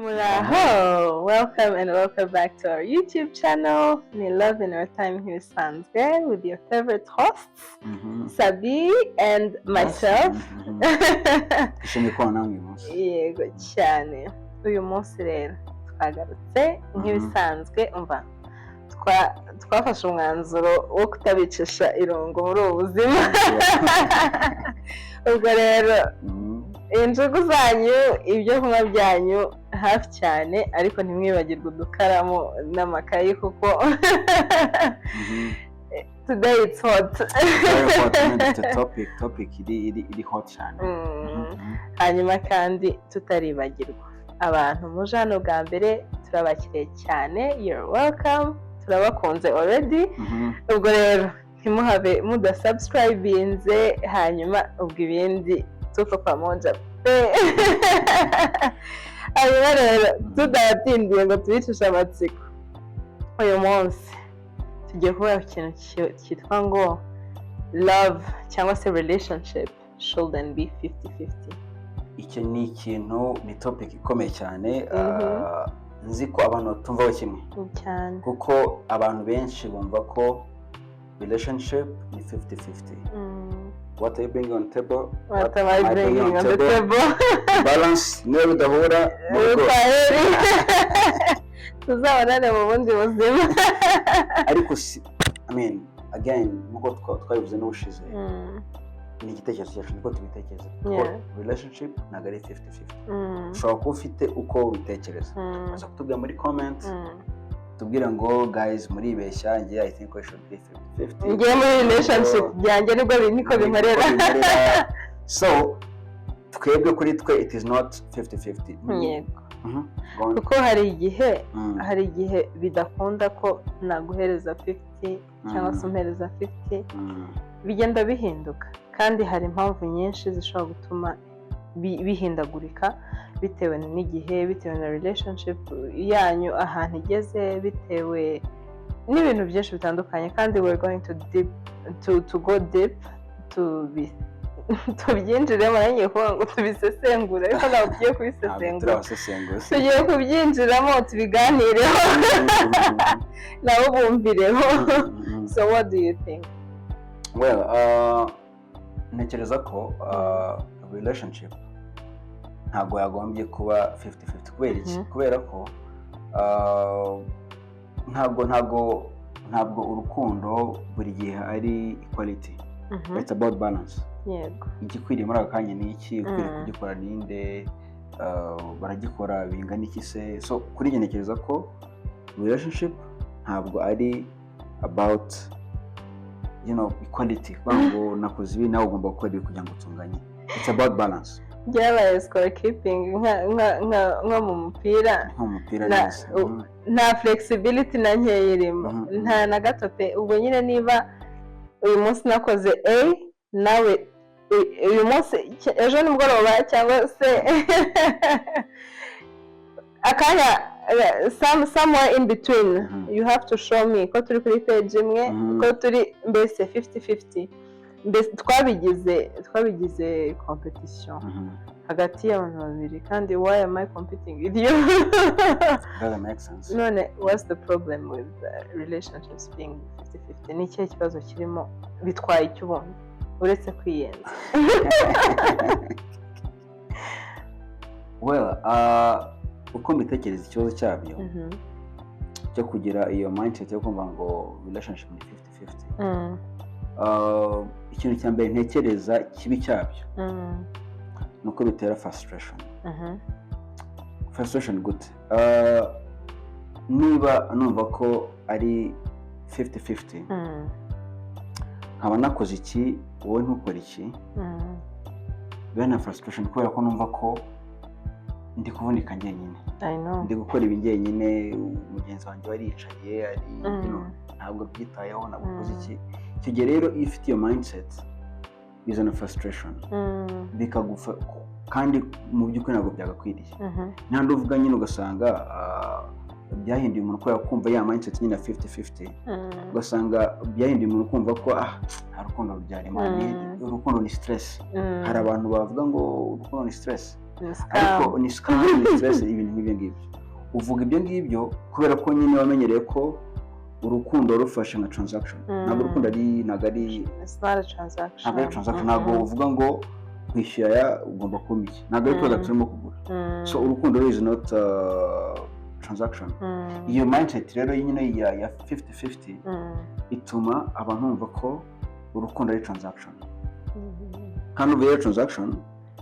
Muraho! Welcome and welcome back to our YouTube channel. Ni Love in Our Time nk'ibisanzwe with your favorite hosts, Sabi and myself. Ishimye ko namwe munsi. Yego cyane. Uyu munsi rero twagarutse nk'ibisanzwe umva twafashe umwanzuro wo kutabicisha irungu muri ubu buzima. Ubwo rero injugu zanyu ibyo kunywa byanyu hafi cyane ariko ntimwibagirwe udukaramu n'amakayi kuko today it's hot. Topic iri hot cyane. Hanyuma kandi tutaribagirwa abantu muje hano bwa mbere turabakiriye cyane, you're welcome, turabakunze already. Ubwo rero ntimuhabe mudasubscribinze hanyuma ubwo ibindi tuko pamoja pe. Hanyuma rero tudatindiye ngo tubicishe amatsiko, uyu munsi tugiye kuvuga ikintu cyitwa ngo love cyangwa se relationship shouldn't be 50-50. Icyo ni ikintu, ni topic ikomeye cyane. Nzi ko abantu tumvaho kimwe cyane, kuko abantu benshi bumva ko relationship ni 50-50. What are you bringing on the table? What am I bringing on the table? Balance niyo bidahura tuzabonane mu bundi buzima. Ariko again nkuko twabivuze n'ubushize, ni igitekerezo cyacu niko tubitekereza. Relationship ntabwo ari 50-50. Ushobora kuba ufite uko ubitekereza, uza kutubwira muri comment tubwira ngo guys muribeshya, njye I think we should be 50-50. Ngiye muri relationship byanjye niko bimarera. So twebwe kuri twe it is not 50-50. Yego. Kuko hari igihe bidakunda ko naguhereza 50 cyangwa se umpereza 50, bigenda bihinduka kandi hari impamvu nyinshi zishobora gutuma bihindagurika bitewe n'igihe, bitewe na relationship yanyu ahantu igeze, bitewe n'ibintu byinshi bitandukanye. kandi we're going to go deep tubyinjiremo, nanjye kuvuga ngo tubisesengure ariko ntabwo tugiye kubisesengura, tugiye kubyinjiramo tubiganireho nabo bumvireho. So what do you think? Well, ntekereza ko relationship ntabwo yagombye kuba 50-50. kubera iki? Kubera ko ntabwo urukundo buri gihe ari equality. It's about balance. Yego. Igikwiriye muri aka kanya ni iki, ukwiriye kugikora ninde, baragikora bingana iki se? So kuri njye ntekereza ko relationship ntabwo ari about equality, ngo nakoze ibi nawe ugomba gukora ibi kugira ngo tunganye. It's about balance. Byabaye score keeping nka mu mupira, neza. Nta flexibility na nkeya irimo, nta na gato pe. Ubwo nyine niba uyu munsi nakoze A, nawe uyu munsi ejo nimugoroba cyangwa se akanya somewhere in between, you have to show me ko turi kuri page imwe, ko turi mbese 50-50. mbese twabigize competition hagati y'abantu babiri, kandi why am I competing with you? Doesn't make sense. None what's the problem with relationships being 50-50? Ni ikihe kibazo kirimo? Bitwaye icyo ubundi uretse kwiyenza? Well, uko mbitekereza ikibazo cyabyo cyo kugira iyo mindset yo kumva ngo relationship ni 50-50, ikintu cya mbere ntekereza kibi cyabyo nuko bitera frustration. Frustration gute? Niba numva ko ari 50-50, nkaba nakoze iki wowe ntukore iki, bene frustration kubera ko numva ko ndi kuvunika njyenyine, ndi gukora ibi njyenyine, mugenzi wanjye waricaye ntabwo byitayeho nagukoze iki. Icyo gihe rero iyo ufite iyo mindset bizana frustration, bikagufa kandi mu by'ukuri ntabwo byagakwiriye. Nta nduvuga nyine ugasanga byahinduye umuntu kubera kumva ya mindset nyine 50-50 ugasanga byahinduye umuntu kumva ko hari urukundo rubyara imana urukundo ni stress hari abantu bavuga ngo urukundo ni stress ariko ni scam ni stress ibintu nk'ibyo ngibyo uvuga ibyo ngibyo kubera ko nyine wamenyereye ko urukundo rufashe nka transaction ntabwo urukundo ari transaction ntabwo uvuga ngo kwishyura ugomba kumenya ntabwo ari product urimo kugura so urukundo is not transaction iyo mindset rero nyine ya 50-50 ituma abantu bumva ko urukundo ari transaction kandi ubu rero transaction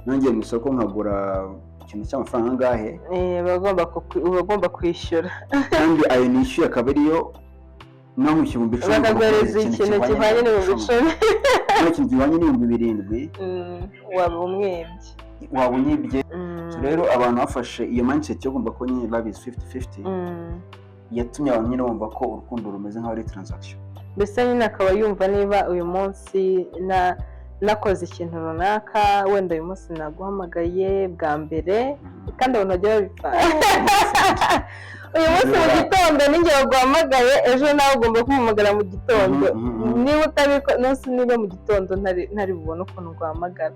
nongeye mu isoko nkagura ikintu cy'amafaranga angahe bagomba kwishyura kandi ayo nishyuye akaba ariyo naho ikibumbi icumi bakaguhereza ikintu gihwanye n'ibihumbi icumi ikintu gihwanye n'ibihumbi 7 waba unyibye rero abantu bafashe iyo mindset yo kumva ko nyine love is 50-50 yatumye abantu nyine bumva ko urukundo rumeze nk'aho ari transaction mbese nyine akaba yumva niba uyu munsi nakoze ikintu runaka wenda uyu munsi naguhamagaye bwa mbere kandi abantu bajya babipanga uyu munsi mu gitondo ninjye waguhamagaye ejo nawe ugomba kumuhamagara mu gitondo niba utabikora niba mu gitondo ntari bubone ukuntu guhamagara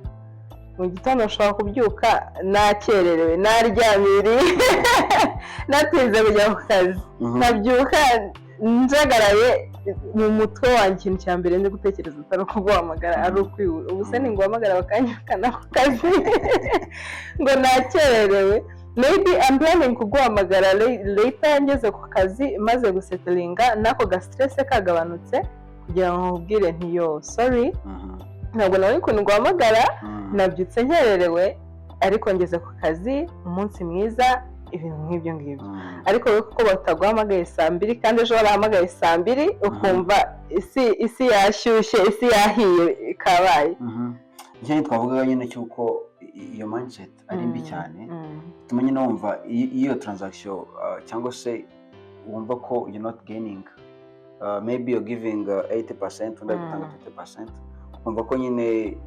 mu gitondo ushobora kubyuka nakererewe naryamiriye natinze kujya ku kazi nabyuka njagaraye mu mutwe wanjye ikintu cya mbere ndi gutekereza atari ukuguhamagara ari ukwihuta ubu se ninguhamagara bakanyirukana ku kazi ngo nakererewe maybe I'm planning kuguhamagara later ngeze ku kazi maze gusettlinga nako ga stress kagabanutse kugira ngo nkubwire nti yo sorry ntabwo nawe ukuntu nguhamagara nabyutse nkererewe ariko ngeze ku kazi umunsi mwiza ibintu nk'ibyo ngibyo ariko kuko bataguhamagaye saa 2 kandi ejo barahamagaye saa 2 ukumva isi yashyushye isi yahiye kabaye icyo twavugaga nyine cyuko iyo mindset ari mbi cyane bituma nyine wumva iyo transaction cyangwa se wumva ko you're not gaining maybe you're giving 80% undi gutanga 20% wumva ko nyine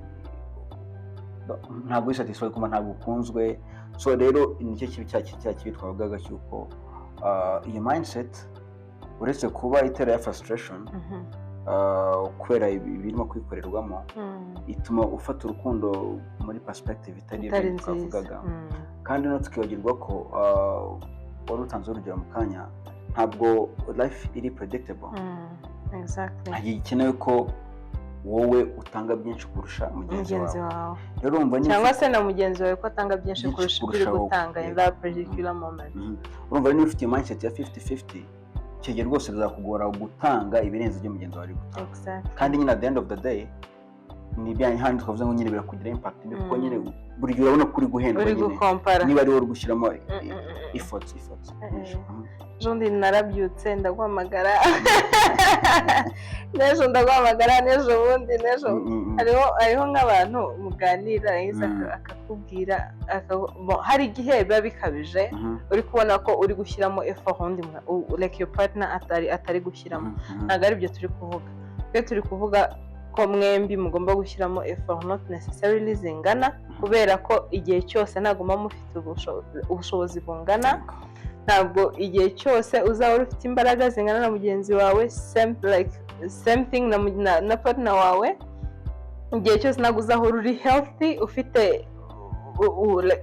ntabwo satisfied kuma ntabwo ukunzwe so rero nicyo kibi twavugaga cyuko iyo mindset uretse kuba itera ya frustration kubera ibirimo kwikorerwamo ituma ufata urukundo muri perspective itari twavugaga kandi no tukibagirwa ko wari utanze urugero mu kanya ntabwo life iri predictable ikenewe ko wowe utanga byinshi kurusha mugenzi wawe rero urumva cyangwa se na mugenzi wawe ko atanga byinshi kurusha uri gutanga in that particular moment urumva niba ufite mindset ya 50-50 cyege rwose bizakugora gutanga ibirenze ibyo mugenzi wawe ari gutanga kandi nyine at the end of the day ni bya handi twavuze ngo nyine birakugira impact kuko nyine buri gihe urabona kuri guhendwa nyine niba ari wowe gushyiramo efforts Jondi narabyutse ndaguhamagara nejo ndaguhamagara nejo bundi nejo hariho nk'abantu muganira akakubwira hari igihe biba bikabije uri kubona ko uri gushyiramo effort undi like your partner atari gushyiramo ntabwo ari byo turi kuvuga turi kuvuga ko mwembi mugomba gushyiramo effort not necessarily zingana kubera ko igihe cyose naguma mufite ubushobozi bungana ntabwo igihe cyose uzaba ufite imbaraga zingana na mugenzi wawe same thing na partner wawe igihe cyose ntabwo uzahora uri healthy ufite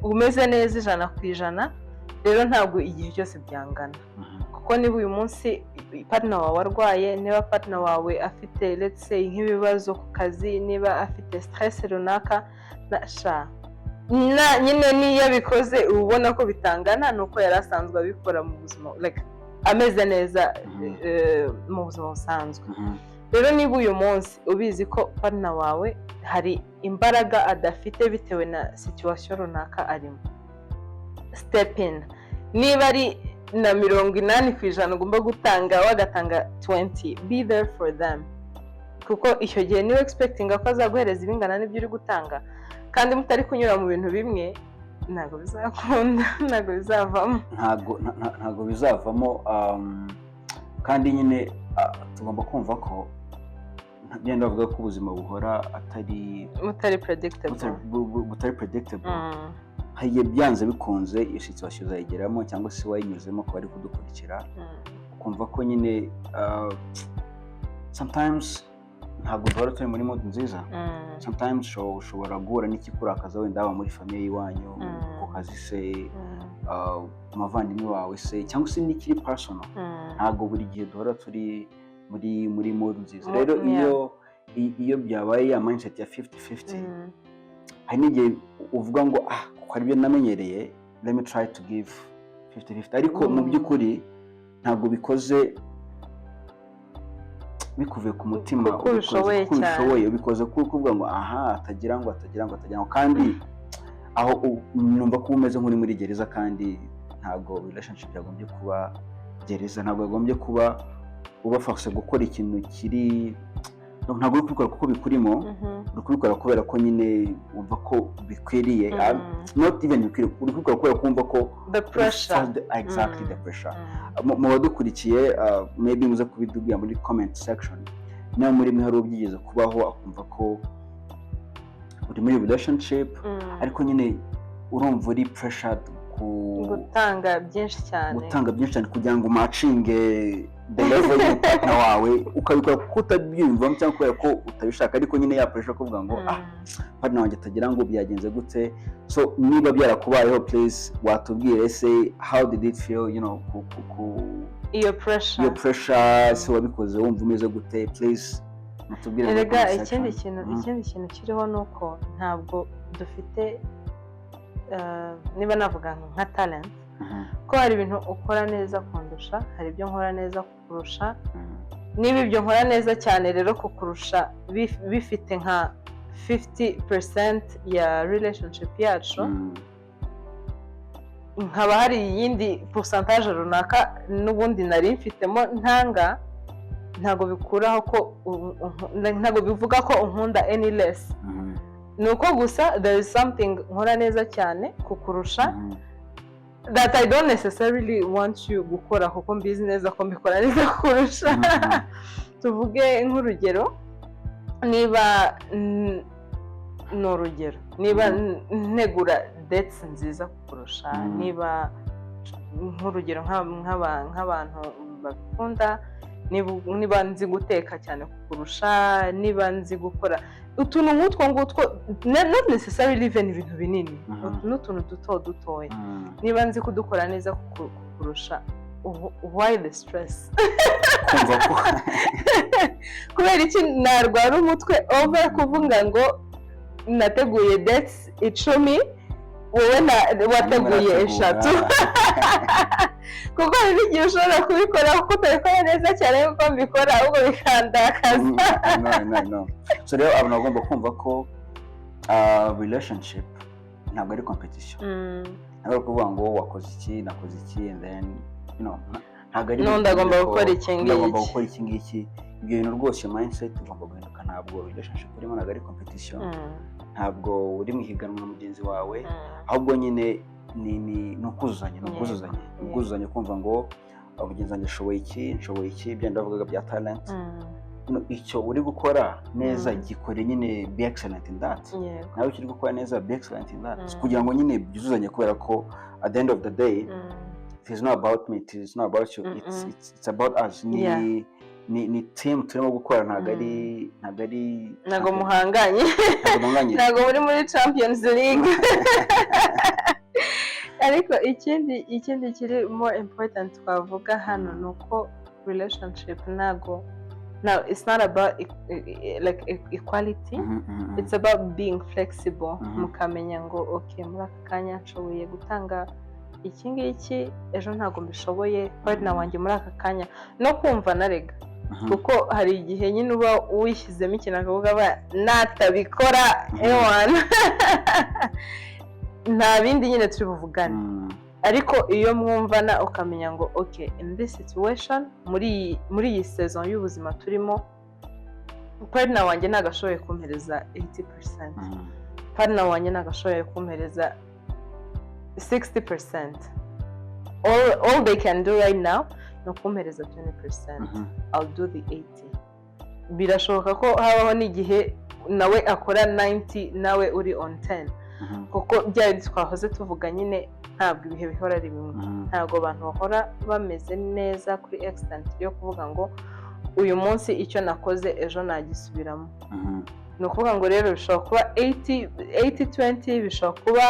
umeze neza 100%. rero ntabwo igihe cyose byangana kuko niba uyu munsi partner wawe arwaye niba partner wawe afite let's say nk'ibibazo ku kazi niba afite stress runaka nyine niyo bikoze ubona ko bitangana nuko yari asanzwe abikora mu buzima like ameze neza mu buzima busanzwe rero niba uyu munsi ubizi ko partner wawe hari imbaraga adafite bitewe na situation runaka arimo step in niba ari na 80% ugomba gutanga wagatanga 20 be there for them kuko icyo gihe niwe expecting ko azaguhereza ibingana n'ibyo uri gutanga kandi mutari kunyura mu bintu bimwe ntabwo bizakunda ntabwo bizavamo ntabwo bizavamo kandi nyine tugomba kumva ko ngenda bavuga ko ubuzima buhora atari predictable hagiye byanze bikunze iyo situation uzayigeramo cyangwa se wayinyuzemo ko bari kudukurikira ukumva ko nyine sometimes ntabwo duhora turi muri mode nziza. Sometimes ushobora guhura n'ikikurakaza wenda haba muri famiye y'iwanyu ku kazi se umuvandimwe wawe se cyangwa se n'ikiri personal. Ntabwo buri gihe duhora turi muri mode nziza. Rero iyo byabaye ya mindset ya 50-50 hari n'igihe uvuga ngo kuko aribyo namenyereye let me try to give 50-50 ariko mu by'ukuri ntabwo bikoze bikuvuye ku mutima kuko ubishoboye ubikoze kuvuga ngo atagira ngo kandi aho numva ko umeze nk'uri muri gereza kandi ntabwo relationship yagombye kuba gereza. Ntabwo yagombye kuba ubafasha gukora ikintu kiri ntabwo uri kubikora kuko bikurimo uri kubikora kubera ko nyine wumva ko bikwiriye not even bikwiriye uri kubikora kubera kumva ko the pressure exactly the pressure. Mu badukurikiye maybe muze kubidubwira muri comment section niba muri mwe hari ubyigeze kubaho akumva ko uri muri relationship ariko nyine urumva uri pressured gutanga byinshi cyane kugira ngo umacinge the level y'umupaka wawe ukabikora kuko utabyiyumvamo cyangwa kubera ko utabishaka ariko nyine ya pressure kuvuga ngo partner wanjye atagira ngo byagenze gute. So niba byarakubayeho please watubwire ese how did it feel iyo pressure se wabikoze wumva umeze gute please mutubwire. Erega ikindi kintu kiriho nuko ntabwo dufite niba navuga nka talent ko hari ibintu ukora neza kundusha, hari ibyo nkora neza kukurusha. Niba ibyo nkora neza cyane rero kukurusha bifite nka 50% ya relationship yacu, nkaba hari iyindi percentage runaka n'ubundi nari mfitemo ntanga, ntabwo bikuraho ko ntabwo bivuga ko unkunda any less. Nuko gusa there is something nkora neza cyane kukurusha that I don't necessarily want you gukora kuko mbizi neza ko mbikora neza kukurusha. Tuvuge nk'urugero, niba n'urugero niba ntegura dates nziza kukurusha, niba nk'urugero nk'abantu bakunda, niba nzi guteka cyane kukurusha, niba nzi gukora utuntu nk'utwo ngutwo not necessarily even ibintu binini, n'utuntu dutoya niba nzi kudukora neza kukurusha, why the stress? Kubera iki narwara umutwe over kuvuga ngo nateguye dates 10 wowe wateguye 3? Kuko hari igihe ushobora kubikora kuko utabikora neza cyane kuko mbikora ahubwo bikandakaza. No. So rero abantu bagomba kumva ko relationship ntabwo ari competition. Ntabwo kuvuga ngo wakoze iki nakoze iki and then ntabwo ari ndagomba gukora iki ngiki. Ibyo bintu rwose mindset ugomba guhinduka. Ntabwo relationship urimo ntabwo ari competition, ntabwo uri mu higanwa na mugenzi wawe, ahubwo nyine ni ukuzuzanya kumva ngo mugenzi wanjye nshoboye iki byenda bavugaga bya talent. Icyo uri gukora neza gikore nyine be excellent in that. Nawe icyo uri gukora neza be excellent in that, kugira ngo nyine byuzuzanye, kubera ko at the end of the day it is not about me, it is not about you, it's about us. Ni team turimo gukora, ntago muhanganye, ntago muri muri Champions League. Ariko ikindi kiri more important twavuga hano nuko relationship it's not about like equality. It's about being flexible. Mukamenya ngo okay, muri aka kanya nshoboye gutanga iki ngiki, ejo ntago mbishoboye, partner wanjye muri aka kanya no kumva narega. Kuko hari igihe nyine uba wishyizemo ikintu akavuga natabikora nta bindi nyine turi buvugane. Ariko iyo mwumvana ukamenya ngo okay, in this situation muri iyi season y'ubuzima turimo, partner wanjye nagashoboye kumpereza 80%, partner wanjye nagashoboye kumpereza 60%. All they can do right now no kumpereza 20%. I'll do the 80. Birashoboka ko habaho n'igihe nawe akora 90 nawe uri on 10. kuko byari twahoze tuvuga nyine ntabwo ibihe bihora ari bimwe, ntabwo abantu bahora bameze neza kuri extent yo kuvuga ngo uyu munsi icyo nakoze ejo nagisubiramo. Ni ukuvuga ngo rero bishobora kuba 80-20, bishobora kuba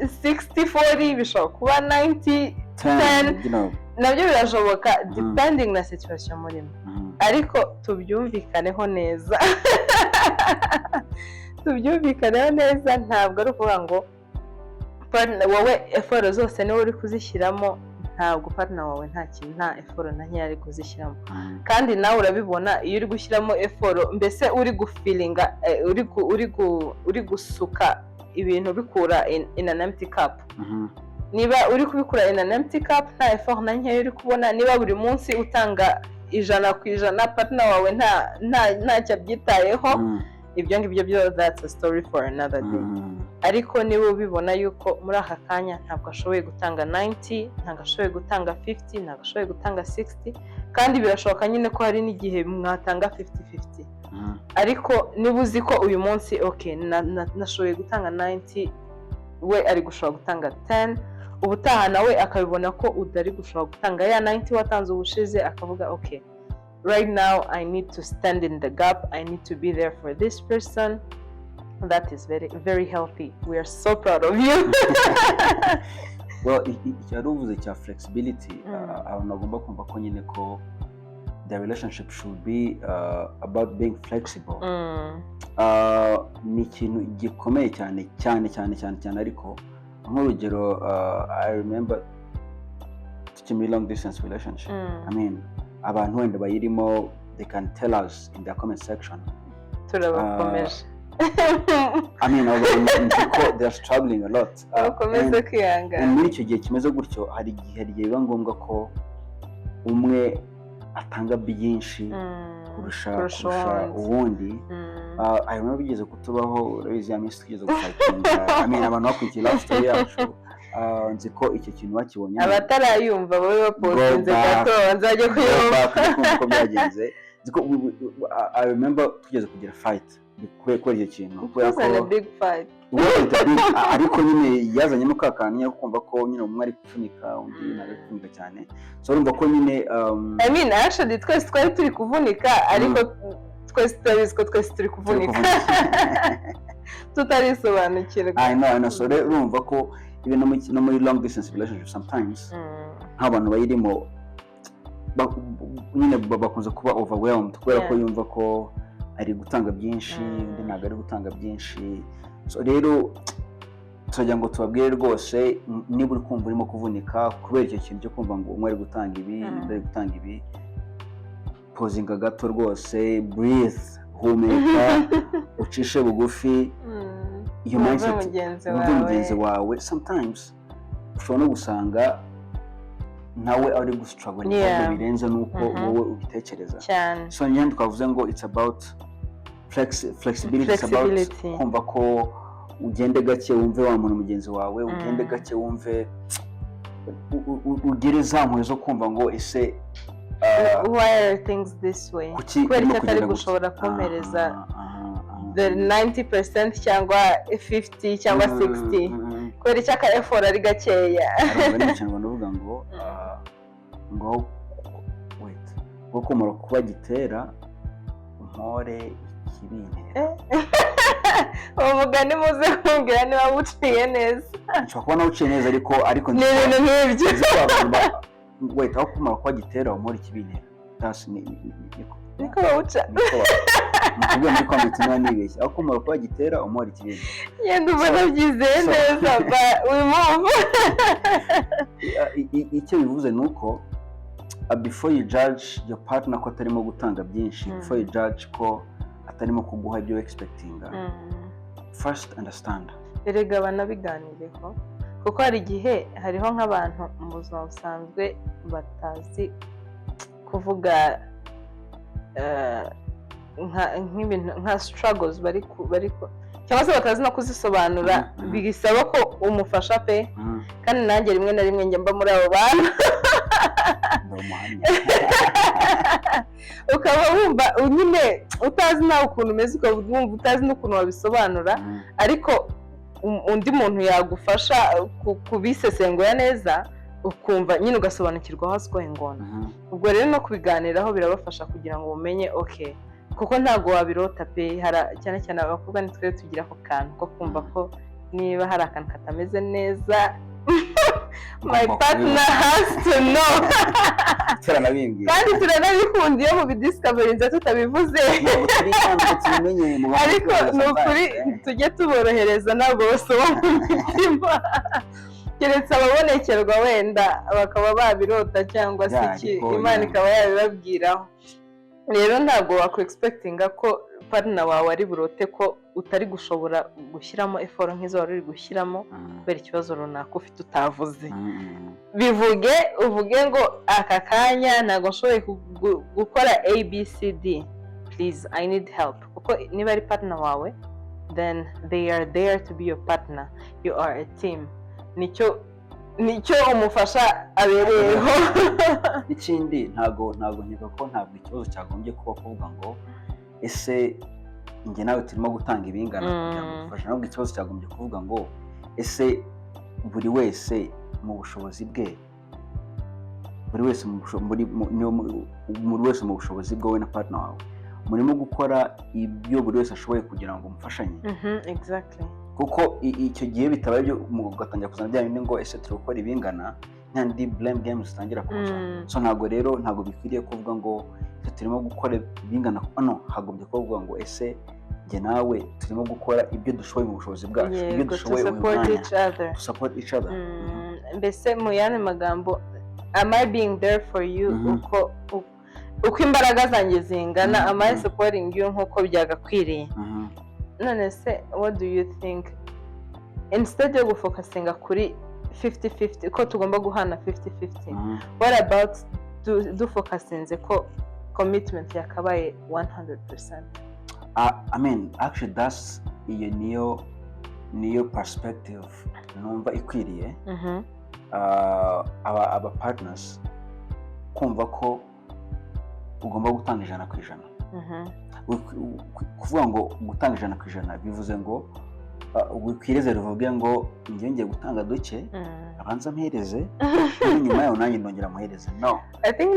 60-40, bishobora kuba 90-10, nabyo birashoboka depending na situation murimo, ariko tubyumvikaneho neza. Tubyumvikaneho neza, ntabwo ari ukuvuga ngo wowe effort zose niwe uri kuzishyiramo, ntabwo partner wawe nta effort na nkeya ari kuzishyiramo. Kandi nawe urabibona iyo uri gushyiramo effort, mbese uri gufeelinga, uri gusuka ibintu bikura in an empty cup. Niba uri kubikura in an empty cup, nta effort na nkeya uri kubona. Niba buri munsi utanga 100%, partner wawe ntacyo abyitayeho, ibyo ngibyo byo that's a story for another day. Ariko niba ubibona yuko muri aka kanya ntabwo ashoboye gutanga 90, ntabwo ashoboye gutanga 50, ntabwo ashoboye gutanga 60, kandi birashoboka nyine ko hari n'igihe mwatanga 50-50. Ariko niba uzi ko uyu munsi okay nashoboye gutanga 90, we ari gushobora gutanga 10, ubutaha nawe akabibona ko udari gushobora gutanga ya 90 watanze ubushize, akavuga okay, right now I need to stand in the gap, I need to be there for this person. That is very, very healthy. We are so proud of you. Well, icyari uvuze cya flexibility, abantu bagomba kumva ko nyine ko the relationship should be about being flexible. Ni ikintu gikomeye cyane, ariko nk'urugero I remember tukiri long distance relationship. I mean, abantu wenda bayirimo, they can tell us in the comment section. Turabakomeje. I mean, they're struggling a lot. Muri icyo gihe kimeze gutyo, hari igihe biba ngombwa ko umwe atanga byinshi kurusha uwundi. I remember bigeze kutubaho, urabizi ya minsi tugeze gushakira. I mean, abantu bakurikira love story yacu, nzi ko icyo kintu bakibonye. Abatarayumva babe bapostinze gato nzajye kuyumva uko byagenze. I remember tugeze kugira fight kubera icyo kintu, kubera ko big fight. Ariko nyine yazanyemo kakanya kumva ko nyine umwe ari kuvunika undi ari kuvunika cyane, so urumva ko nyine I mean actually twese twari turi kuvunika, ariko twese turi kuvunika tutarisobanukirwa. I know, so urumva ko ibintu no muri long distance relationship sometimes nk'abantu bayirimo nyine bakunze kuba overwhelmed kubera ko yumva ko ari gutanga byinshi, undi ntabwo ari gutanga byinshi. So rero turagira ngo tubabwire rwose, niba uri kumva urimo kuvunika kubera icyo kintu cyo kumva ngo umwe ari gutanga ibi, undi ari gutanga ibi, pozinga gato rwose, breathe, humeka, ucishe bugufi, iyo mindset mugenzi wawe. Sometimes ushobora no gusanga nawe ari gustruggle n'ibintu birenze nuko wowe ubitekereza. So nyine twavuze ngo it's about flexibility, it's about kumva ko ugende gake wumve wa muntu mugenzi wawe, ugende gake wumve, ugire zamwe zo kumva ngo ese why are things this way, kubera ko atari gushobora kumpereza the 90% cyangwa 50 cyangwa 60, kubera ko aka effort ari gakeya. Ariko cyane banavuga ngo wait, ngo kumara kuba gitera mpore ikibintera. Umugani muze kumbwira niba wuciye neza. Nshobora kuba nawuciye neza, ariko ni ibintu nk'ibyo. Wait, aho kumara kuba gitera mpore ikibintera, that's niko bawuca. Mukubwira muri comment niba nibeshye, aho kumara kuba gitera mpore ikibintera. Yenda ubona byizeye neza, uyu mpamvu icyo bivuze ni uko before you judge your partner ko atarimo gutanga byinshi, before you judge ko atarimo kuguha ibyo expectinga, first understand. Erega banabiganireho, kuko hari igihe hariho nk'abantu mu buzima busanzwe batazi kuvuga nk'ibintu nka struggles bari cyangwa se batazi no kuzisobanura, bigisaba ko umufasha pe. Kandi nanjye rimwe na rimwe njya mba muri abo bantu, ukaba wumva nyine utazi nawe ukuntu umeze, ukaba wumva utazi n'ukuntu wabisobanura, ariko undi muntu yagufasha kubisesengura neza ukumva nyine ugasobanukirwa what's going on. Ubwo rero no kubiganiraho birabafasha kugira ngo umenye okay, kuko ntabwo wabirota pe, cyane cyane abakobwa nitwe tugira ako kantu ko kumva ko niba hari akantu katameze neza my partner has to know. Kandi turanabikundiye mu bidiscovery tutabivuze, ariko ni ukuri tujye tuborohereza ntabwo bose bo mu mitima, keretse ababonekerwa wenda bakaba babirota cyangwa se iki Imana ikaba yabibabwiraho. Rero ntabwo wakwegispektinga ko partner wawe ari burote ko utari gushobora gushyiramo effort nk'izo wari uri gushyiramo kubera ikibazo runaka ufite utavuze. Uvuge ngo aka kanya ntabwo nshoboye gukora ABCD, please I need help. Kuko niba ari partner wawe, then they are there to be your partner, you are a team. Nicyo umufasha abereyeho. Ikindi ntabwo nkeka ko ntabwo ikibazo cyagombye kuba kuvuga ngo ese njye nawe turimo gutanga ibingana kugira ngo dufashe. Ntabwo ikibazo cyagombye kuvuga ngo ese buri wese mu bushobozi bwe, buri wese mu bushobozi bwe, wowe na partner wawe murimo gukora ibyo buri wese ashoboye kugira ngo umufashanye. Exactly. Kuko icyo gihe bitabaye byo mugatangira kuzana bya bindi ngo ese turi gukora ibingana, n'andi blame games zitangira kuza. So ntabwo bikwiriye kuvuga ngo turimo gukora ibingana. No, hagombye kuvuga ngo ese njye nawe turimo gukora ibyo dushoboye mu bushobozi bwacu, ibyo dushoboye uyu mwanya, to support each other. Mbese mu yandi magambo, am I being there for you? Uko imbaraga zanjye zingana, am I supporting you nk'uko byagakwiriye? None se what do you think, instead yo gufocusinga kuri 50-50 ko tugomba guhana 50-50, what about dufocusinze ko commitment yakabaye 100%? I mean actually that's niyo perspective numva ikwiriye. Aba partners kumva ko ugomba gutanga 100%. Kuvuga ngo gutanga 100% bivuze ngo wikwireze ruvuge ngo ngiye gutanga duke abanza mpereze nyuma yaho nanjye ndongera muhereze. No, I think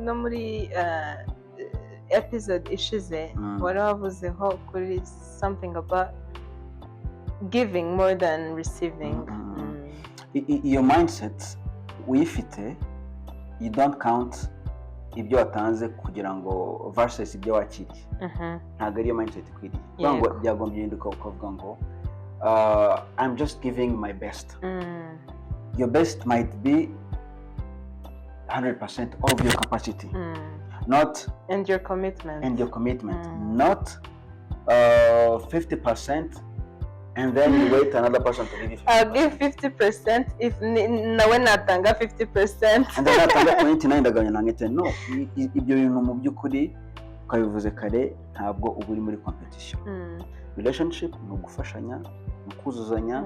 no muri episode ishize wari wavuzeho kuri something about giving more than receiving. Iyo mindset uyifite, you don't count ibyo watanze kugira ngo versus ibyo wakiriye. Ntabwo ariyo mindset ikwiriye. Ngo byagombye guhinduka ukavuga ngo I'm just giving my best. Your best might be 100% of your capacity, not and your commitment, not 50% and then you wait another person to give you 50%. I'll give 50% if nawe natanga 50% and then natanga 29 ndagabanya na 10. No, ibyo bintu mu by'ukuri twabivuze kare, ntabwo uba uri muri competition. Relationship ni ugufashanya, ni ukuzuzanya,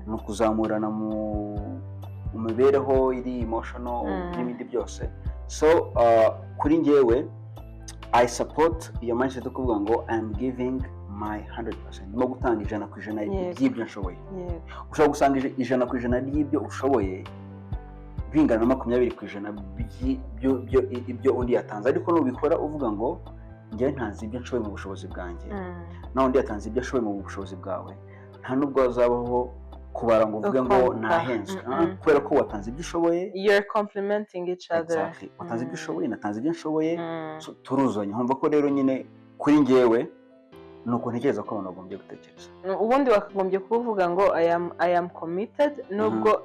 ni ukuzamurana mu mibereho iri emotional n'ibindi byose. So kuri njyewe I support iyo mindset yo kuvuga ngo I'm giving my 100%, no gutanga 100% y'ibyo nshoboye. Ushobora gusanga 100% y'ibyo ushoboye bingana na 20% ibyo undi yatanze, ariko nubikora uvuga ngo njye ntanze ibyo nshoboye mu bushobozi bwanjye, naho undi yatanze ibyo ashoboye mu bushobozi bwawe, nta nubwo hazabaho kubara ngo uvuge ngo nahenzwe, kubera ko watanze ibyo ushoboye. You're complementing each other. Exactly. Watanze ibyo ushoboye, natanze ibyo nshoboye, turuzanye. Humva ko rero nyine kuri njyewe nuko ntekereza ko abantu bagombye gutekereza. Ubundi wakagombye kuvuga ngo I am committed, nubwo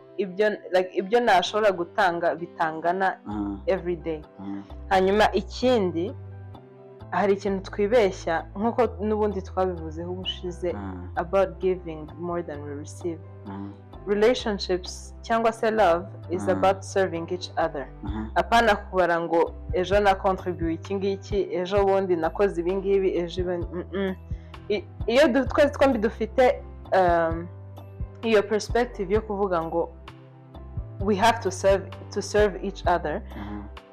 ibyo nashobora gutanga bitangana every day. Hanyuma ikindi, hari ikintu twibeshya nk'uko n'ubundi twabivuzeho ubushize about giving more than we receive. Relationships cyangwa se love is about serving each other. Apana kubara ngo ejo na contribute iki ngiki, ejo bundi nakoze ibi ngibi, ejo iyo twese twombi dufite iyo perspective yo kuvuga ngo we have to serve each other,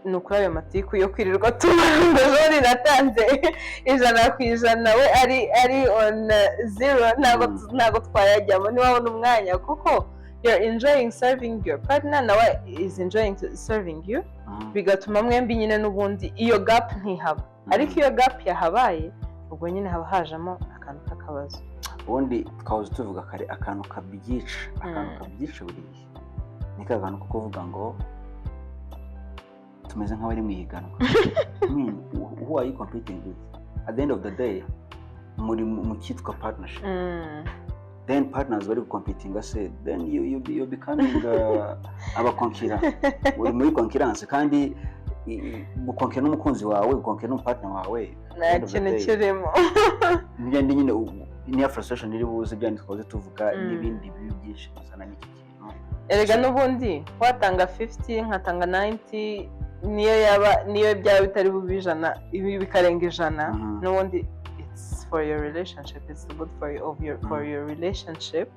ni ukuri ayo matiku yo kwirirwa ngo jori natanze 100% we ari on zero ntabwo twayajyamo niwabona umwanya kuko you're enjoying serving your partner nawe is enjoying serving you bigatuma mwembi nyine n'ubundi iyo gap ntihaba ariko iyo gap yahabaye ubwo nyine haba hajemo akantu k'akabazo ubundi twahoze tuvuga kare akantu kabyica buriya ni ka kantu ko kuvuga ngo tumeze nk'abari mu higanwa who are you competing with at the end of the day muri mu cyitwa partnership then partners bari competing say then you becoming abakonkira uri muri concurrence kandi gukonkera n'umukunzi wawe gukonkera n'umupartner wawe nta kintu kirimo ngende nyine niya frustration iri buze byandi twaze tuvuga n'ibindi byinshi bizana n'iki kintu erega n'ubundi watanga 50 nkatanga 90 niyo byaba bitari bubijana ibi bikarenga ijana n'ubundi it's for your relationship it's good for your relationship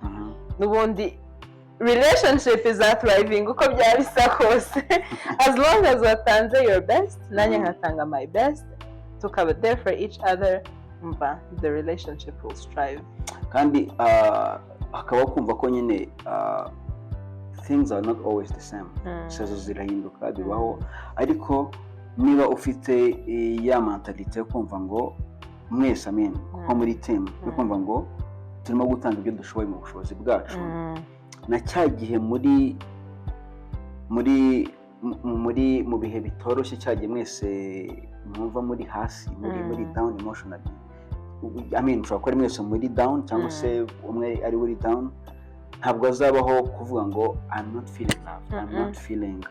n'ubundi relationship is thriving uko byaba bisa kose as long as watanze your best nanjye nkatanga my best tukaba there for each other the relationship will strive kandi akaba kumva ko nyine things are not always the same sezo zirahinduka bibaho ariko niba ufite ya mentality yo kumva ngo mwese kuko muri team yo kumva ngo turimo gutanga ibyo dushoboye mu bushobozi bwacu na cya gihe mu bihe bitoroshye cyagiye mwese mwumva muri hasi muri down emotionally ushobora kuba mwese muri down cyangwa se umwe ari uri down ntabwo azabaho kuvuga ngo I'm not feeling love I'm not feeling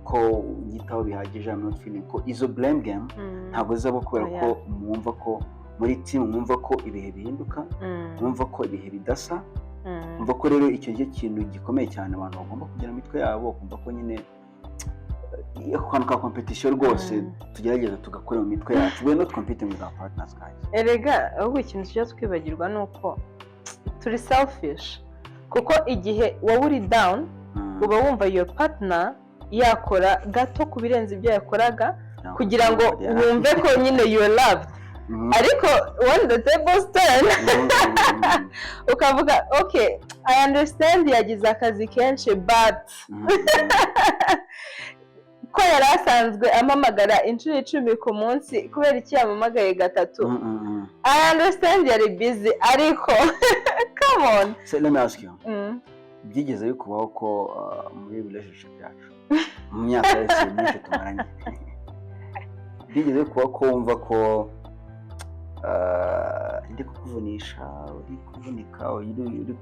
ko yitaho bihagije I'm not feeling ko izo blame game ntabwo zaba kubera ko mwumva ko muri team mwumva ko ibihe bihinduka mwumva ko ibihe bidasa mwumva ko rero icyo kintu gikomeye cyane abantu bagomba kugira imitwe yabo kumva ko nyine akantu ka competition rwose tugerageza tugakora mu mitwe yacu we not competing with our partners guys erega ahubwo ikintu cyo twibagirwa nuko turi selfish kuko igihe wowe uri down uba wumva your partner yakora gato ku birenze ibyo yakoraga kugira ngo wumve ko nyine you are loved ariko when the tables turn ukavuga okay I understand yagize akazi kenshi but ko yari asanzwe amamagara inshuro 10 ku munsi kubera iki yamamagaye gatatu I understand yari busy ariko come on so let me ask you byigeze bikubaho ko muri relationship yacu mu myaka yose myinshi tumaranye byigeze kuba ko wumva ko ndi kukuvunisha uri kuvunika uri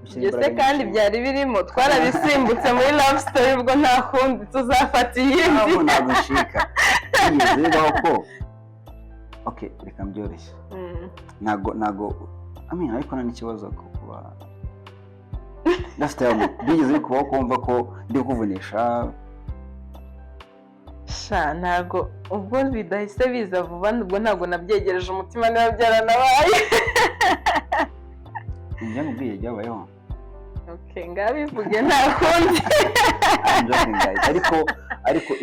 gushyira imbaraga kandi byari birimo twarabisimbutse muri love story ubwo nta kundi tuzafata iyindi ntabwo nshika byigeze bibaho ko okay reka mbyoroshye ntago ariko nta n'ikibazo ko kuba last time byigeze kubaho ko wumva ko ndi kukuvunisha ntago ubwo bidahise biza vuba ubwo ntabwo nabyegereje umutima niba byaranabaye njya mubwiye byabayeho okay ngabivuge nta kundi ariko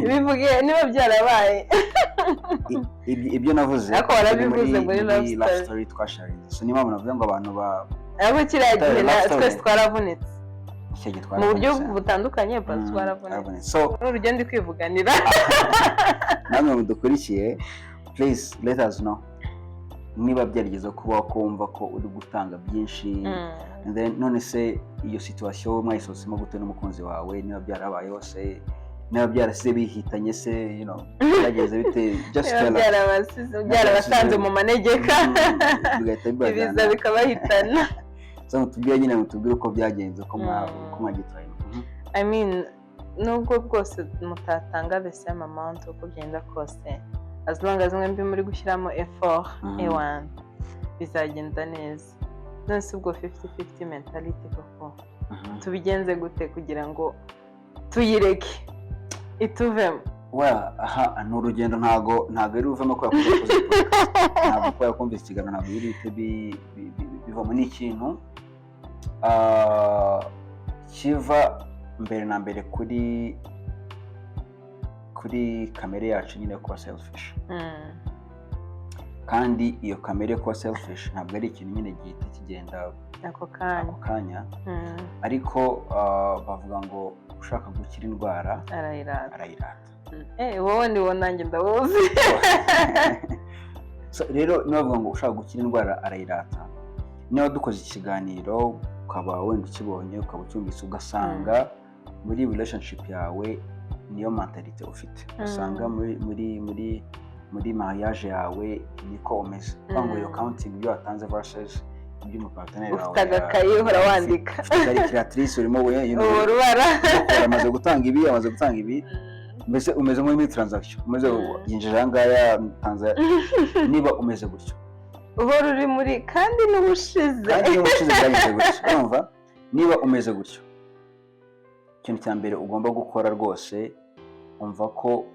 bivuge niba byarabaye ibyo navuze ariko warabivuze muri love story twasharinze so niba munavuze ngo abantu ariko kiriya gihe twese twaravunitse mu buryo butandukanye twaravunitse so urugendo kwivuganira namwe mudukurikiye please let us know niba byarigeze kuba kumva ko uri gutanga byinshi and then none se iyo situation mwayisohosemo gute n'umukunzi wawe niba byarabayeho se niba byarasize bihitanye se byageze bite just tell us byarabasanze mu manegeka ibiza bikabahitana mutubwire nyine mutubwire uko byagenze ko mwagitwaye I mean nubwo bwose mutatanga the same amount uko byenda kose as long as mwembi muri gushyiramo effort ewan bizagenda neza nonese ubwo 50-50 mentality koko tubigenze gute kugira ngo tuyireke ituvemo ni urugendo ntago ari uvemo ko yakoze ntabwo ko yakumvise ikiganiro ntabwo biri bivamo n'ikintu kiva mbere na mbere kuri kuri kamere yacu nyine kuba selfish, kandi iyo kamere kuba selfish ntabwo ari ikintu nyine gihita kigenda ako kanya, ariko bavuga ngo ushaka gukira indwara arayirata. Wowe ni wo nanjye ndawuzi. Rero niba bavuga ngo ushaka gukira indwara arayirata, niba dukoze ikiganiro ukaba wenda ukibonye ukaba ucyumvise ugasanga muri relationship yawe niyo mentalite ufite, usanga muri mariage yawe niko umeze, ngo iyo counting ibyo watanze versus ibyo umuparteneri wawe ufite agakayi uhora wandika, ufite calculatrice urimo urubara amaze gutanga ibi, mbese umeze muri transaction, umeze yinjira ngaya tanza, niba umeze gutyo uhora uri muri kandi n'ubushize byagize gutyo, urumva niba umeze gutyo, ikintu cya mbere ugomba gukora rwose umva ko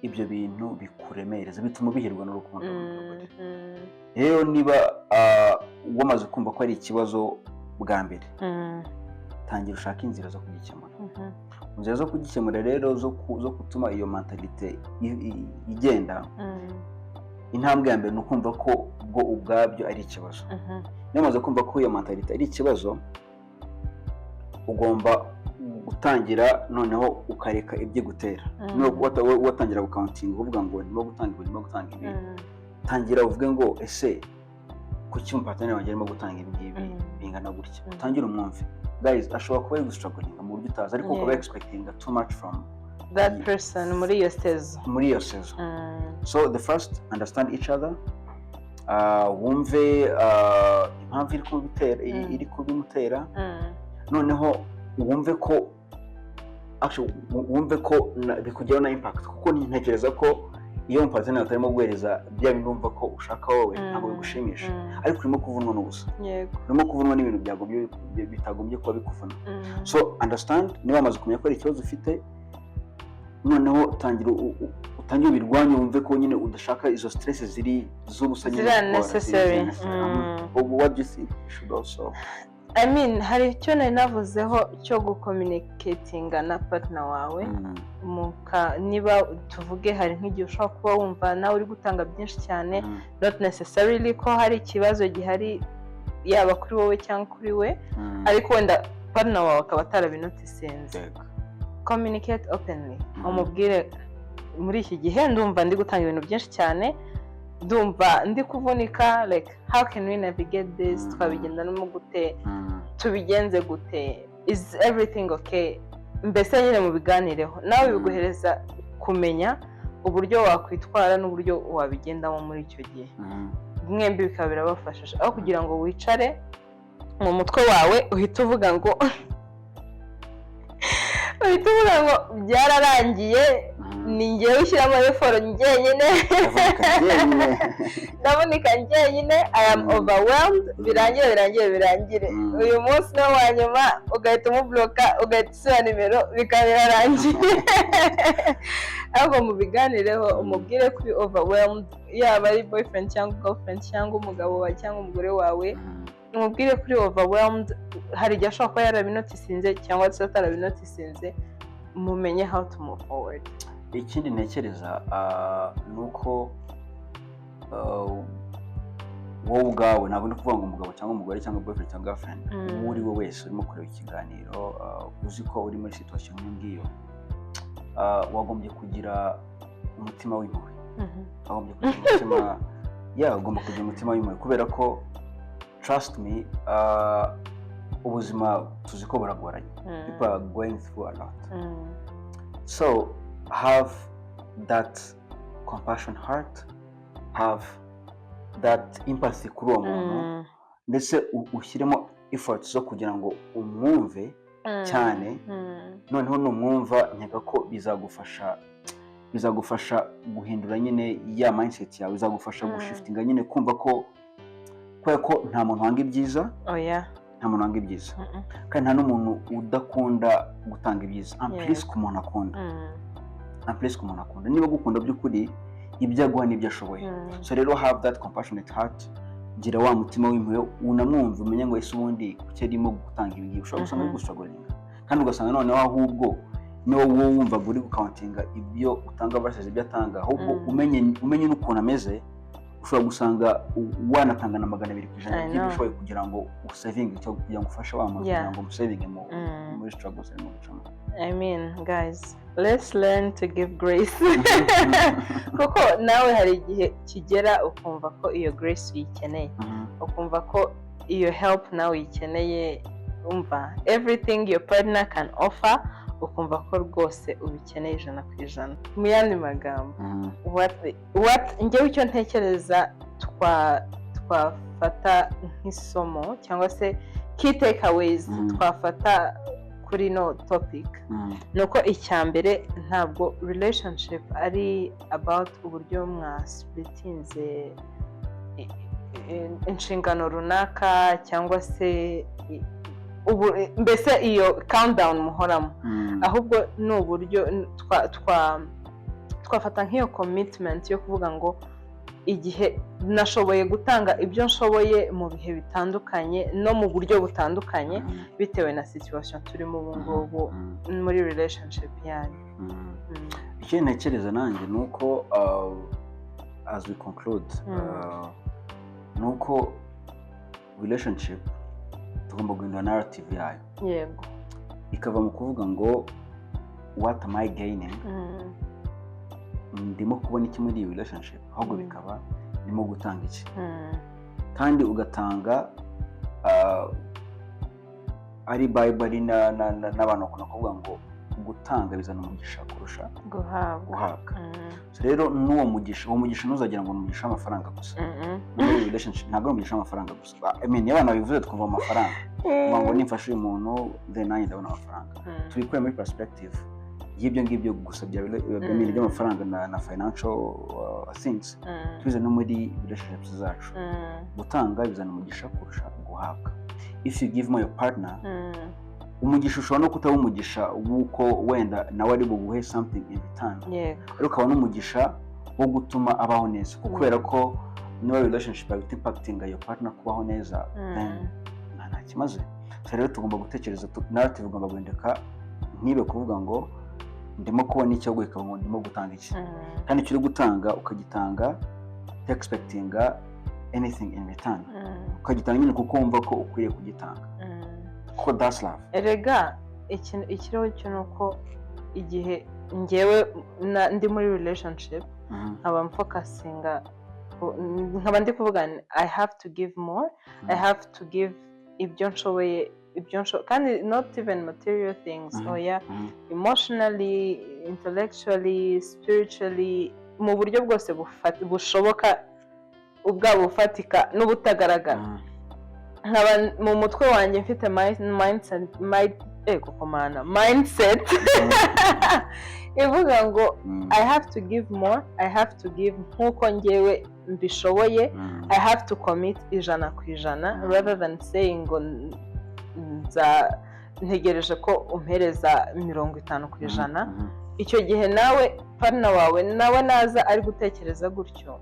ibyo bintu bikuremereza, bituma ubihirwa n'urukundo. Rero niba wamaze kumva ko ari ikibazo bwa mbere, tangira ushaka inzira zo kugikemura. Inzira zo kugikemura rero zo gutuma iyo mentalite igenda, intambwe ya mbere ni ukumva ko bwo ubwabyo ari ikibazo. Niba umaze kumva ko iyo mentalite ari ikibazo, ugomba gutangira noneho ukareka ibyo gutera. Watangira gucounting uvuga ngo ndimo gutanga ibi, tangira uvuge ngo ese kuki umuparteneri wanjye arimo gutanga ibi bingana gutya, tangira umwumve. Guys, ashobora kuba ari gustruggling mu buryo utazi, ariko ukaba expecting too much from that person muri iyo season. So the first, understand each other, wumve impamvu iri kubimutera, noneho wumve ko bikugiraho na impact, kuko ntekereza ko iyo umuparteneri atarimo guhereza bya bintu wumva ko ushaka wowe ntabwo bigushimisha, ariko urimo kuvunwa n'ubusa, urimo kuvunwa n'ibintu bitagombye kuba bikuvuna. So understand, niba wamaze kumenya ko ari ikibazo ufite, noneho utangire ubirwanye, wumve ko nyine udashaka izo stress z'ubusa nyine necessary. What do you think you should also hari icyo nari navuzeho cyo gucommunicatinga na partner wawe, niba tuvuge hari nk'igihe ushobora kuba wumva nawe uri gutanga byinshi cyane, not necessarily ko hari ikibazo gihari yaba kuri wowe cyangwa kuri we, ariko wenda partner wawe akaba atarabinotisinze. Communicate openly, umubwire muri iki gihe ndumva ndi gutanga ibintu byinshi cyane, ndumva ndi kuvunika, like how can we navigate this, twabigendamo gute, tubigenze gute, is everything okay, mbese nyine mu biganireho, nawe biguhereza kumenya uburyo wakwitwara n'uburyo wabigendamo muri icyo gihe. Mwembi bikaba birabafasha, aho kugira ngo wicare mu mutwe wawe uhita uvuga ngo byararangiye, ni ngewe ushyiramo effort njyenyine, ndavunika njyenyine, I am overwhelmed, birangire uyu munsi no wa nyuma ugahita umubloka, ugahita usura nimero, bikaba birarangiye. Ahubwo mubiganireho, umubwire kuri overwhelmed, yaba ari boyfriend cyangwa girlfriend cyangwa umugabo wawe cyangwa umugore wawe, umubwire kuri overwhelmed. Hari igihe ashobora kuba yarabinotisinze cyangwa se atarabinotisinze, mumenye how to move forward. Ikindi ntekereza ni uko wowe ubwawe, ntabwo ndi kuvuga ngo umugabo cyangwa umugore cyangwa boyfriend cyangwa girlfriend, uwo uri we wese urimo kureba ikiganiro, uzi ko uri muri situation nk'iyo, wagombye kugira umutima w'impuhwe, ugomba kugira umutima w'impuhwe, kubera ko trust me, ubuzima tuzi ko buragoranye, people are going through a lot, so have that compassion heart, have that empathy kuri uwo muntu, ndetse ushyiremo effort zo kugira ngo umwumve cyane, noneho numwumva nkeka ko bizagufasha guhindura nyine ya mindset yawe, bizagufasha gushiftinga nyine, kumva ko kubera ko nta muntu wanga ibyiza, nta muntu wanga ibyiza, kandi nta n'umuntu udakunda gutanga ibyiza, amplis ku muntu akunda, niba gukunda by'ukuri ibyo aguha n'ibyo ashoboye. So rero have that compassionate heart, gira wa mutima w'impuhwe, unamwumva, umenye ngo ese ubundi kuki arimo gutanga ibi ngibi, ushobora gusanga ari gustruggling, kandi ugasanga noneho ahubwo niwo wumva uri gukauntinga ibyo utanga versus ibyo atanga, ahubwo umenye n'ukuntu ameze, ushobora gusanga wanatanga na 200% y'ibyo ushoboye kugira ngo usavinge cyo kugira ngo ufashe wa muntu kugira ngo umusavinge muri struggles no gucamo. I mean guys, let's learn to give grace. Kuko nawe hari igihe kigera ukumva ko iyo grace uyikeneye, ukumva ko iyo help nawe uyikeneye, umva everything your partner can offer ukumva ko rwose ubikeneye 100%. Mu yandi magambo, what njyewe icyo ntekereza twafata nk'isomo cyangwa se key takeaways twafata kuri no topic, nuko icyambere ntabwo relationship ari about uburyo mwasplitinze inshingano runaka cyangwa se mbese iyo countdown muhoramo, ahubwo ni uburyo twafata nk'iyo commitment yo kuvuga ngo igihe nashoboye gutanga ibyo nshoboye mu bihe bitandukanye no mu buryo butandukanye bitewe na situation turimo ubu ngubu muri relationship yanyu. Icyo ntekereza nanjye ni uko as we conclude ni uko relationship tugomba guhindura narrative yayo, yego, ikava mu kuvuga ngo what am I gaining, ndimo kubona iki muri iyi relationship, ahubwo bikaba ndimo gutanga iki, kandi ugatanga ari Bible n'abantu bakunda kuvuga ngo gutanga bizana umugisha kurusha guhabwa. So rero n'uwo mugisha, uwo mugisha ntuzagira ngo umugisha amafaranga gusa, muri relationship ntabwo umugisha amafaranga gusa. I mean y'abana bivuze twumva amafaranga, ngo nimfashe uyu muntu then nanjye ndabona amafaranga, tubikure muri perspective y'ibyo ngibyo gusa by'amafaranga na financial things, tubize no muri relationships zacu. Gutanga bizana umugisha kurusha guhabwa. If you give more your partner, umugisha ushobora no kutaba umugisha w'uko wenda nawe ari buguhe something in return, ariko ukaba n'umugisha wo gutuma abaho neza, kubera ko niba relationship yawe impacting your partner kubaho neza, then nta kimaze. So rero tugomba gutekereza, narrative igomba guhinduka, ntibe kuvuga ngo ndimo kubona icyo guheka ngo ndimo gutanga iki, kandi icyo uri gutanga ukagitanga expecting anything in return, ukagitanga nyine kuko wumva ko ukwiriye kugitanga, kuko that's love. Erega ikiriho cyo nuko igihe njyewe ndi muri relationship nkaba mfokasinga, nkaba ndi kuvuga I have to give more, I have to give ibyo nshoboye, kandi not even material things, oya, emotionally, intellectually, spiritually, mu buryo bwose bushoboka, ubwabo bufatika n'ubutagaragara. Nkaba mu mutwe wanjye mfite mindset ivuga ngo I have to give more, I have to give nkuko njyewe mbishoboye, I have to commit 100% rather than saying ngo ntegereje ko umpereza 50%. Icyo gihe nawe partner wawe nawe naza ari gutekereza gutyo,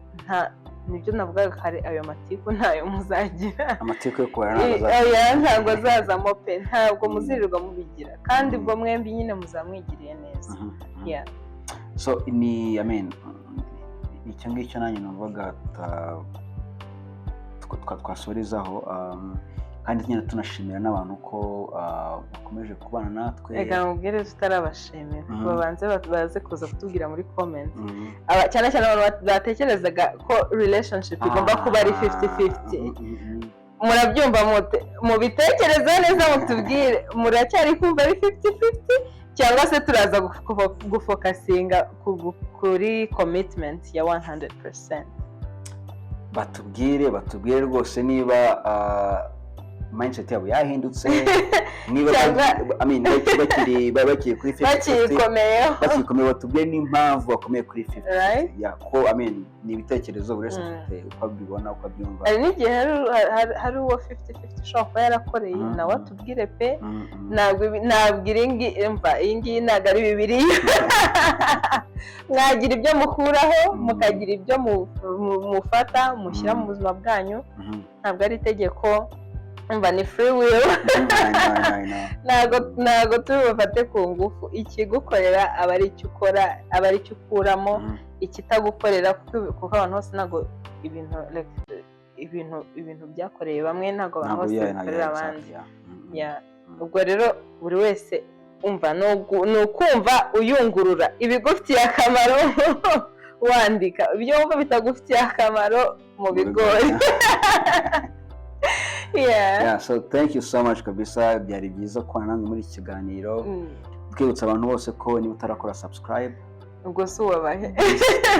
nibyo navugaga kare, ayo matiku ntayo muzagira, amatiku yo kubara ntabwo azazamo pe, ntabwo muzirirwa mubigira, kandi ubwo mwembi nyine muzamwigiriye neza. So ni icyo ngicyo nanjye numvaga twasubirizaho, kandi nyine tunashimira n'abantu ko bakomeje kubana natwe. Reka mubwire tutarabashimira, babanze baze kuza kutubwira muri comment, cyane cyane abantu batekerezaga ko relationship igomba kuba ari 50-50. Murabyumva mubitekereza neza, mutubwire muracyari kumva ari 50-50 cyangwa se turaza gufokasinga kuri commitment ya 100%. Batubwire rwose niba mindset yabo yahindutse, niba bakiri kuri 50-50 bakikomeye, batubwire n'impamvu bakomeye kuri 50, ko ni ibitekerezo buri wese afite uko abibona, uko abyumva. Hari n'igihe hari uwo 50-50 ushobora kuba yarakoreye, nawe atubwire pe, nabwira iyi ngiyi ntabwo ari Bibiliya. Mwagira ibyo mukuraho, mukagira ibyo mufata mushyira mu buzima bwanyu, ntabwo ari itegeko umva ni free will ntago turi bufate ku ngufu, ikigukorera aba ari icyo ukora, aba ari icyo ukuramo, ikitagukorera kuko abantu bose ntago ibintu byakoreye bamwe ntago abantu bose bikorera abandi. Ubwo rero buri wese umva ni ukumva uyungurura ibigufitiye akamaro wandika, ibyo wumva bitagufitiye akamaro mu bigori. So thank you so much kabisa, byari byiza kubana namwe muri iki kiganiro. Twibutsa abantu bose ko niba utarakora subscribe, ubwo si uwabahe,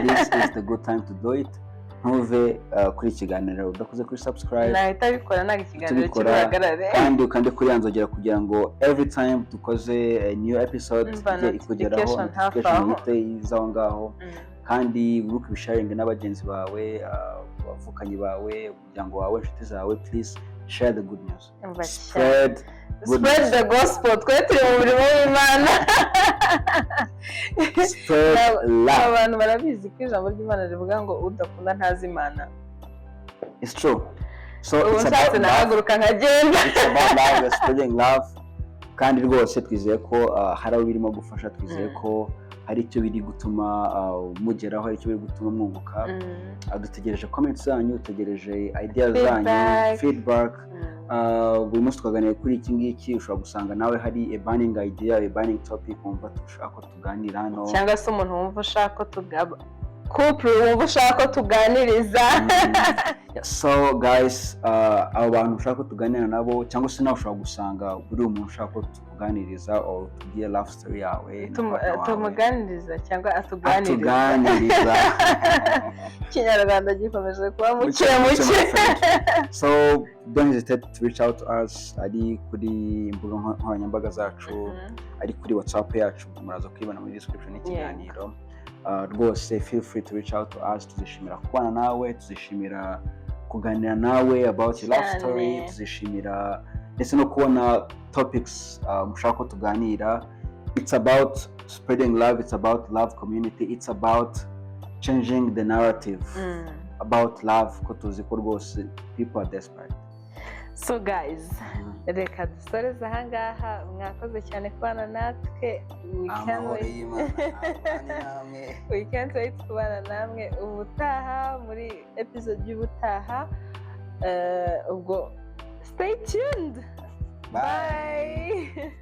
this is the good time to do it. Ntuve kuri ikiganiro udakoze kuri subscribe, nahita bikora ntabwo ikiganiro kibahagarare, kandi ukande kuri ya nzogera kugira ngo every time dukoze a new episode ijye ikugeraho notification ihite iza aho ngaho. Kandi wibuke ubisharinge n'abagenzi bawe, abavukanyi bawe, umuryango wawe, inshuti zawe. Please share the good news, spread the gospel. Twe turi mu murimo w'Imana. Spread love. Abantu barabizi ko ijambo ry'Imana rivuga ngo udakunda ntazi Imana. It's true. So it's about nahaguruka nkagenda. It's about love, spreading love. Kandi rwose twizeye ko hari abo birimo gufasha, twizeye ko hari icyo biri gutuma mugeraho, hari icyo biri gutuma mwunguka. Dutegereje comments zanyu, dutegereje ideas zanyu, feedback. Buri munsi twaganira kuri iki ngiki, ushobora gusanga nawe hari a burning idea, a burning topic wumva dushaka ko tuganira hano, cyangwa se umuntu wumva ushaka ko couple wumva ushaka ko tuganiriza. So guys, abo bantu ushaka ko tuganira nabo, cyangwa se nawe ushobora gusanga buri umuntu ushaka ko tuganiriza or tubwire love story yawe, tumuganiriza cyangwa atuganiriza. Ikinyarwanda gikomeje kuba muke. So don't hesitate to reach out to us, ari kuri imbuga nkoranyambaga zacu, ari kuri WhatsApp yacu, muraza kwibona muri description y'ikiganiro. Rwose feel free to reach out to us. Tuzishimira kubana nawe, tuzishimira kuganira nawe about your love story, tuzishimira ndetse no kubona topics mushaka ko tuganira. It's about spreading love, it's about love community, it's about changing the narrative about love, ko tuzi ko rwose people are desperate. So guys, reka dusoreze ahangaha. Mwakoze cyane kubana natwe. We can't wait kubana namwe ubutaha muri episode y'ubutaha. Ubwo stay tuned. Bye.